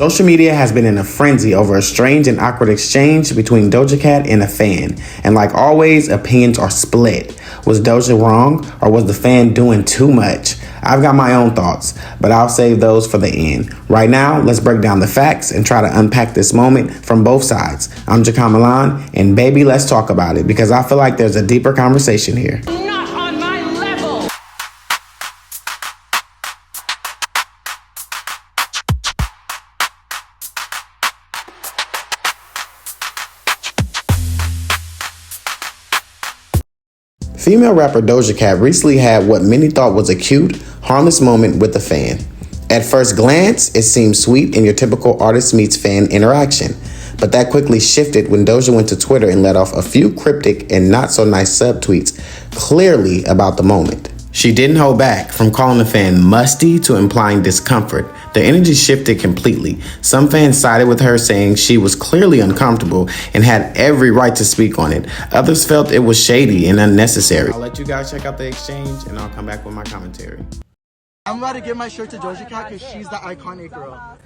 Social media has been in a frenzy over a strange and awkward exchange between Doja Cat and a fan. And like always, opinions are split. Was Doja wrong, or was the fan doing too much? I've got my own thoughts, but I'll save those for the end. Right now, let's break down the facts and try to unpack this moment from both sides. I'm Jacon Milan, and baby, let's talk about it, because I feel like there's a deeper conversation here. Female rapper Doja Cat recently had what many thought was a cute, harmless moment with a fan. At first glance, it seemed sweet in your typical artist meets fan interaction, but that quickly shifted when Doja went to Twitter and let off a few cryptic and not so nice subtweets, clearly about the moment. She didn't hold back, from calling the fan musty to implying discomfort. The energy shifted completely. Some fans sided with her, saying she was clearly uncomfortable and had every right to speak on it. Others felt it was shady and unnecessary. I'll let you guys check out the exchange and I'll come back with my commentary. I'm about to give my shirt to Doja Cat because she's the iconic girl.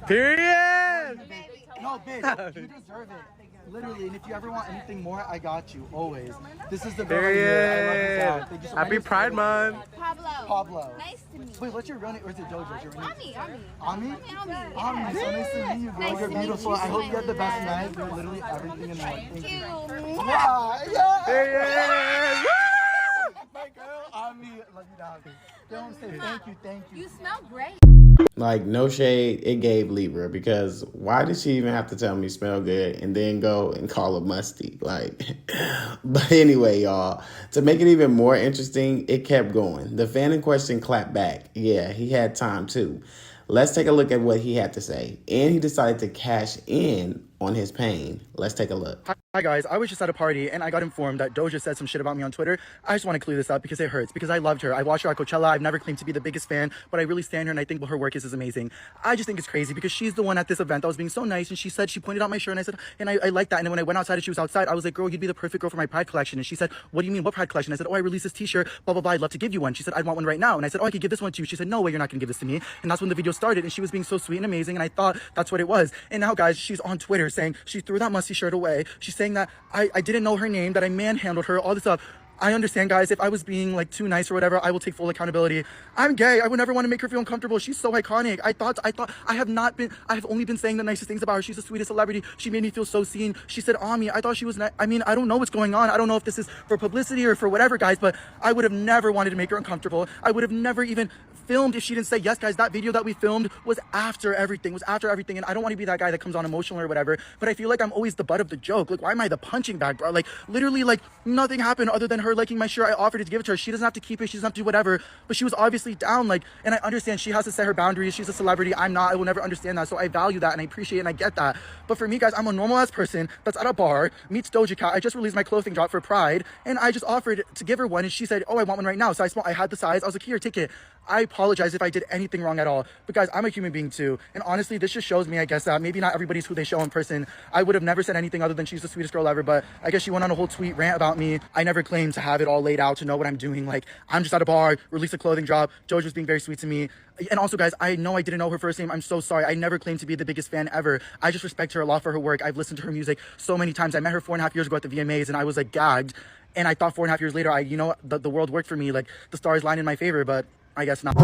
Period! No, bitch, you deserve it. Literally, and if you ever want anything more, I got you, always. This is the girl right here. I love you, Dad. Thank you so much. Happy Pride Month. Pablo. Nice to meet you. Wait, what's your real name? Or is it Doja? Your real name? Ami. Ami, so nice to meet you, girl. Nice You're to meet beautiful. you. I hope you have the best night. You're literally everything in life. Thank you. Wow, yeah. Period. My girl, Ami. Love you, Dad. Don't say thank you. You smell great. Like, no shade, it gave Libra, because why did she even have to tell me smell good and then go and call her musty? Like, but anyway, y'all, to make it even more interesting, it kept going. The fan in question clapped back. Yeah, he had time too. Let's take a look at what he had to say. And he decided to cash in on his pain. Let's take a look. Hi guys, I was just at a party and I got informed that Doja said some shit about me on Twitter. I just want to clear this up because it hurts, because I loved her. I watched her at Coachella. I've never claimed to be the biggest fan, but I really stand her and I think what her work is amazing. I just think it's crazy because she's the one at this event that was being so nice, and she said, she pointed out my shirt and I said, and I like that. And then when I went outside and she was outside, I was like, girl, you'd be the perfect girl for my Pride collection. And she said, what do you mean, what Pride collection? I said, oh, I released this t-shirt, blah, blah, blah, I'd love to give you one. She said, I'd want one right now. And I said, oh, I could give this one to you. She said, no way, you're not gonna give this to me. And that's when the video started, and she was being so sweet and amazing, and I thought that's what it was. And now, guys, she's on Twitter saying she threw that musty shirt away. She's saying that I didn't know her name, that I manhandled her, all this stuff. I understand, guys, if I was being like too nice or whatever, I will take full accountability. I'm gay. I would never want to make her feel uncomfortable. She's so iconic. I have only been saying the nicest things about her. She's the sweetest celebrity. She made me feel so seen. She said, Ami, I thought she was, I mean, I don't know what's going on. I don't know if this is for publicity or for whatever, guys, but I would have never wanted to make her uncomfortable. I would have never even filmed if she didn't say yes, guys. That video that we filmed was after everything, and I don't want to be that guy that comes on emotional or whatever, but I feel like I'm always the butt of the joke. Like, why am I the punching bag, bro? Like, literally, like, nothing happened other than her liking my shirt. I offered it to give it to her. She doesn't have to keep it. She doesn't have to do whatever, but she was obviously down, like, and I understand she has to set her boundaries. She's a celebrity. I'm not. I will never understand that, so I value that and I appreciate it and I get that. But for me, guys, I'm a normal ass person that's at a bar, meets Doja Cat. I just released my clothing drop for Pride, and I just offered to give her one, and she said, oh, I want one right now. So I had the size. I was like, here, take it. I apologize if I did anything wrong at all, but guys, I'm a human being too, and honestly, this just shows me, I guess, that maybe not everybody's who they show in person. I would have never said anything other than she's the sweetest girl ever, but I guess she went on a whole tweet rant about me. I never claimed to have it all laid out, to know what I'm doing. Like, I'm just at a bar, released a clothing drop, Doja's being very sweet to me. And also, guys, I know I didn't know her first name. I'm so sorry. I never claimed to be the biggest fan ever. I just respect her a lot for her work. I've listened to her music so many times. I met her 4.5 years ago at the VMAs, and I was like gagged, and I thought 4.5 years later, the world worked for me. Like, the stars lined in my favor, but I guess not.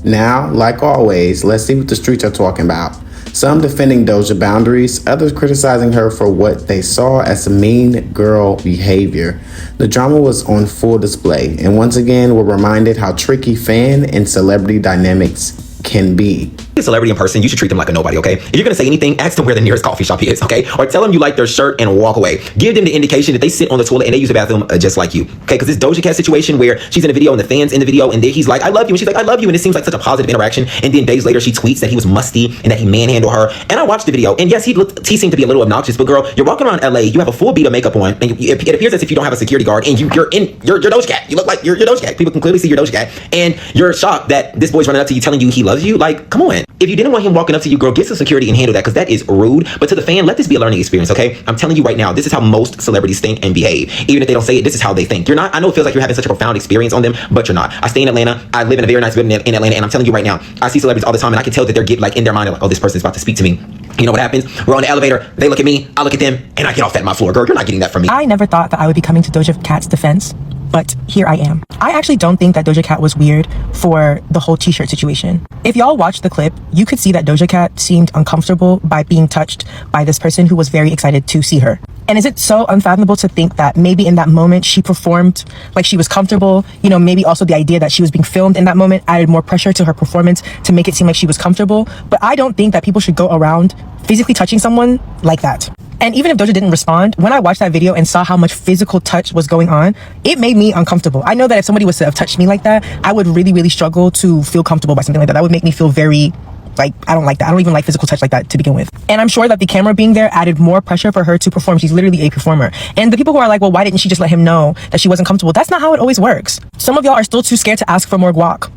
Now, like always, let's see what the streets are talking about. Some defending Doja boundaries, others criticizing her for what they saw as mean girl behavior. The drama was on full display, and once again, we're reminded how tricky fan and celebrity dynamics can be. A celebrity in person, you should treat them like a nobody, okay? If you're gonna say anything, ask them where the nearest coffee shop is, okay? Or tell them you like their shirt and walk away. Give them the indication that they sit on the toilet and they use the bathroom just like you, okay? Because this Doja Cat situation where she's in a video and the fans in the video, and then he's like, I love you, and she's like, I love you, and it seems like such a positive interaction, and then days later she tweets that he was musty and that he manhandled her. And I watched the video, and yes, he seemed to be a little obnoxious, but girl, you're walking around LA, you have a full beat of makeup on, and it appears as if you don't have a security guard, and you're Doja Cat. You look like you're Doja Cat. People can clearly see you're Doja Cat, and you're shocked that this boy's running up to you telling you he loves loves you. Like, come on. If you didn't want him walking up to you, girl, get some security and handle that, because that is rude. But to the fan, let this be a learning experience, okay? I'm telling you right now, this is how most celebrities think and behave. Even if they don't say it, this is how they think. You're not, I know it feels like you're having such a profound experience on them, but you're not. I stay in Atlanta. I live in a very nice building in Atlanta, and I'm telling you right now, I see celebrities all the time, and I can tell that they're getting like in their mind, like, oh, this person's about to speak to me. You know what happens? We're on the elevator, they look at me, I look at them, and I get off that my floor. Girl, you're not getting that from me. I never thought that I would be coming to Doja Cat's defense, but here I am. I actually don't think that Doja Cat was weird for the whole t-shirt situation. If y'all watched the clip, you could see that Doja Cat seemed uncomfortable by being touched by this person who was very excited to see her. And is it so unfathomable to think that maybe in that moment she performed like she was comfortable? You know, maybe also the idea that she was being filmed in that moment added more pressure to her performance to make it seem like she was comfortable. But I don't think that people should go around physically touching someone like that. And even if Doja didn't respond, when I watched that video and saw how much physical touch was going on, it made me uncomfortable. I know that if somebody was to have touched me like that, I would really, really struggle to feel comfortable by something like that. That would make me feel very, like, I don't like that. I don't even like physical touch like that to begin with. And I'm sure that the camera being there added more pressure for her to perform. She's literally a performer. And the people who are like, well, why didn't she just let him know that she wasn't comfortable? That's not how it always works. Some of y'all are still too scared to ask for more guac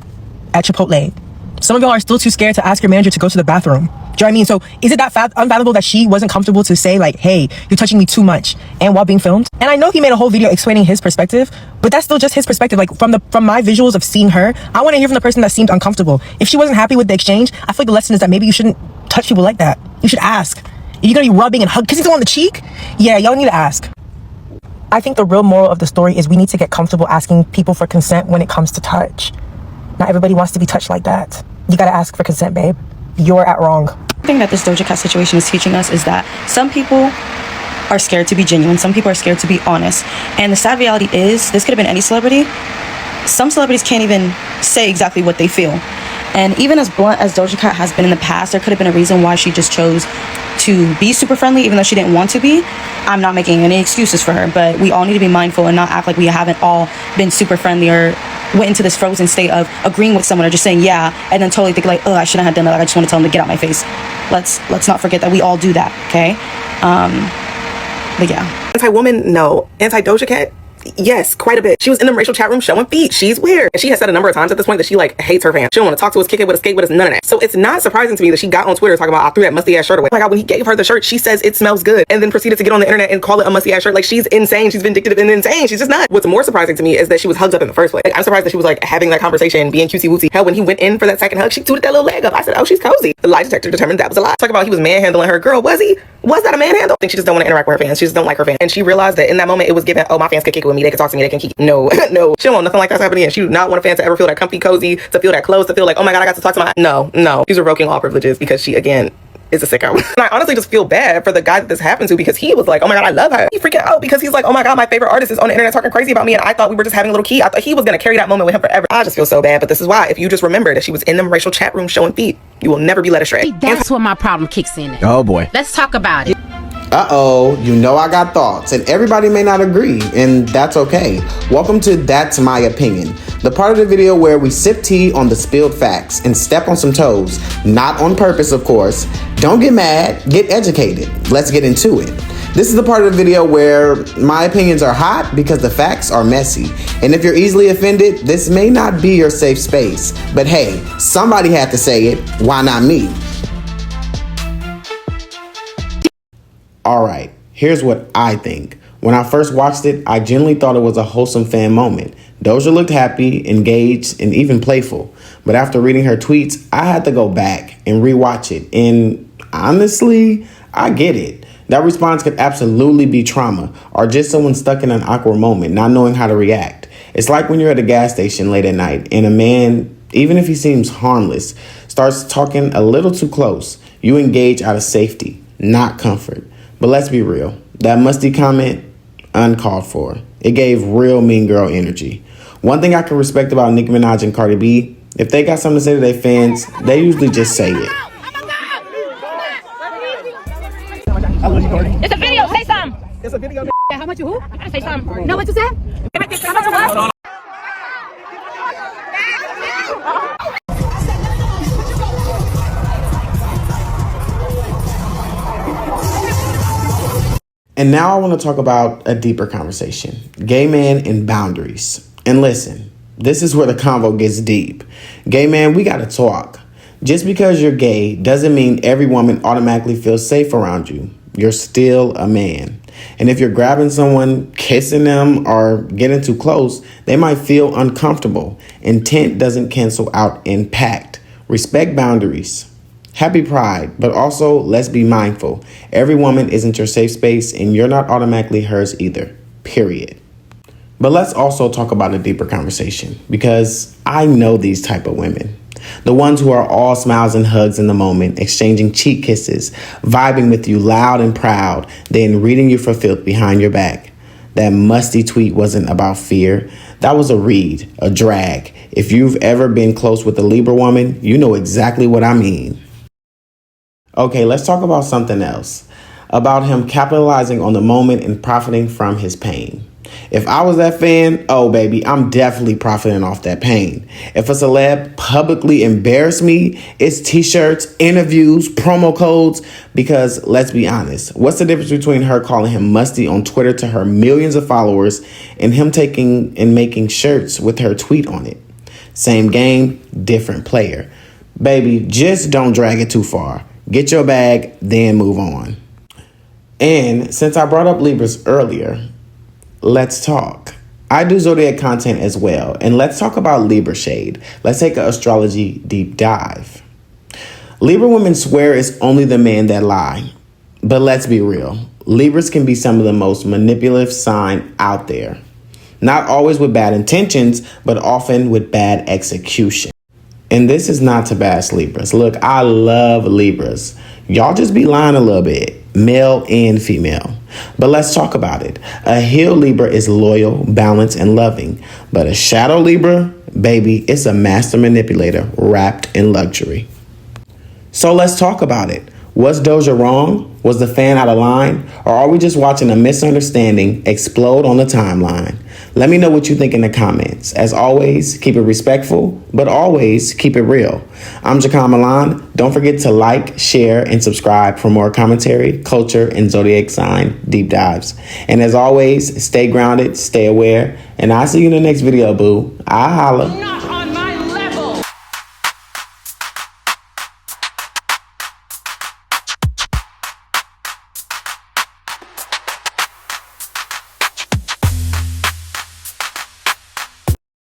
at Chipotle. Some of y'all are still too scared to ask your manager to go to the bathroom. Do you know what I mean? So is it that unfathomable that she wasn't comfortable to say like, hey, you're touching me too much, and while being filmed? And I know he made a whole video explaining his perspective, but that's still just his perspective. Like from my visuals of seeing her, I want to hear from the person that seemed uncomfortable. If she wasn't happy with the exchange, I feel like the lesson is that maybe you shouldn't touch people like that. You should ask. If you're gonna be rubbing and kissing someone on the cheek, yeah, y'all need to ask. I think the real moral of the story is we need to get comfortable asking people for consent when it comes to touch. Not everybody wants to be touched like that. You gotta ask for consent, babe. You're at wrong. The thing that this Doja Cat situation is teaching us is that some people are scared to be genuine. Some people are scared to be honest. And the sad reality is, this could have been any celebrity. Some celebrities can't even say exactly what they feel. And even as blunt as Doja Cat has been in the past, there could have been a reason why she just chose to be super friendly, even though she didn't want to be. I'm not making any excuses for her, but we all need to be mindful and not act like we haven't all been super friendly or went into this frozen state of agreeing with someone or just saying yeah, and then totally think like, oh, I shouldn't have done that. Like, I just want to tell them to get out my face. Let's not forget that we all do that, okay? But yeah. Anti-woman, no. Anti-Doja Cat, yes, quite a bit. She was in the racial chat room showing feet. She's weird. And she has said a number of times at this point that she like hates her fans. She don't want to talk to us, kick it with us, skate with us, none of that. So it's not surprising to me that she got on Twitter talking about, I threw that musty ass shirt away. Oh my God, when he gave her the shirt, she says it smells good, and then proceeded to get on the internet and call it a musty ass shirt. Like, she's insane. She's vindictive and insane. She's just nuts. What's more surprising to me is that she was hugged up in the first place. Like, I'm surprised that she was like having that conversation, being cutesy wootsy. Hell, when he went in for that second hug, she tooted that little leg up. I said, oh, she's cozy. The lie detector determined that was a lie. Talk about he was manhandling her. Girl, was he? Was that a manhandle? I think she just don't want to interact with her fans. She just don't like her fans. And she realized that in that moment it was given, oh, my fans can kick it with me. They can talk to me. They can keep. No, no. She don't want nothing like that's happening. And she do not want a fan to ever feel that comfy, cozy, to feel that close, to feel like, oh my God, I got to talk to my. No. She's revoking all privileges because she, again, is a sicko. And I honestly just feel bad for the guy that this happened to, because he was like, oh my God, I love her. He freaking out because he's like, oh my God, my favorite artist is on the internet talking crazy about me, and I thought we were just having a little key. I thought he was gonna carry that moment with him forever. I just feel so bad. But this is why, if you just remember that she was in them racial chat rooms showing feet, you will never be led astray. That's where my problem kicks in at. Oh boy. Let's talk about it. Uh-oh, you know I got thoughts, and everybody may not agree, and that's okay. Welcome to That's My Opinion, the part of the video where we sip tea on the spilled facts and step on some toes, not on purpose, of course. Don't get mad, get educated. Let's get into it. This is the part of the video where my opinions are hot because the facts are messy. And if you're easily offended, this may not be your safe space. But hey, somebody had to say it, why not me? Alright, here's what I think. When I first watched it, I genuinely thought it was a wholesome fan moment. Doja looked happy, engaged, and even playful. But after reading her tweets, I had to go back and rewatch it. And honestly, I get it. That response could absolutely be trauma, or just someone stuck in an awkward moment, not knowing how to react. It's like when you're at a gas station late at night and a man, even if he seems harmless, starts talking a little too close. You engage out of safety, not comfort. But let's be real, that musty comment, uncalled for. It gave real mean girl energy. One thing I can respect about Nicki Minaj and Cardi B, if they got something to say to their fans, they usually just say it. It's a video, say something. It's a video. How much you who? Say something. No, what you said? How much you what? And now I want to talk about a deeper conversation. Gay man and boundaries. And listen, this is where the convo gets deep. Gay man, we got to talk. Just because you're gay doesn't mean every woman automatically feels safe around you. You're still a man. And if you're grabbing someone, kissing them, or getting too close, they might feel uncomfortable. Intent doesn't cancel out impact. Respect boundaries. Happy Pride, but also let's be mindful. Every woman isn't your safe space, and you're not automatically hers either. Period. But let's also talk about a deeper conversation, because I know these type of women. The ones who are all smiles and hugs in the moment, exchanging cheek kisses, vibing with you loud and proud, then reading you for filth behind your back. That musty tweet wasn't about fear. That was a read, a drag. If you've ever been close with a Libra woman, you know exactly what I mean. Okay, let's talk about something else. About him capitalizing on the moment and profiting from his pain. If I was that fan, oh baby, I'm definitely profiting off that pain. If a celeb publicly embarrassed me, it's t-shirts, interviews, promo codes, because let's be honest, what's the difference between her calling him musty on Twitter to her millions of followers and him taking and making shirts with her tweet on it? Same game, different player. Baby, just don't drag it too far. Get your bag, then move on. And since I brought up Libras earlier, let's talk. I do zodiac content as well, and let's talk about Libra shade. Let's take an astrology deep dive. Libra women swear it's only the men that lie, but let's be real. Libras can be some of the most manipulative sign out there. Not always with bad intentions, but often with bad execution. And this is not to bash Libras. Look, I love Libras. Y'all just be lying a little bit, male and female. But let's talk about it. A heel Libra is loyal, balanced, and loving. But a shadow Libra, baby, it's a master manipulator wrapped in luxury. So let's talk about it. Was Doja wrong? Was the fan out of line? Or are we just watching a misunderstanding explode on the timeline? Let me know what you think in the comments. As always, keep it respectful, but always keep it real. I'm Jacon Milan. Don't forget to like, share, and subscribe for more commentary, culture, and zodiac sign deep dives. And as always, stay grounded, stay aware, and I'll see you in the next video, boo. I'll holla.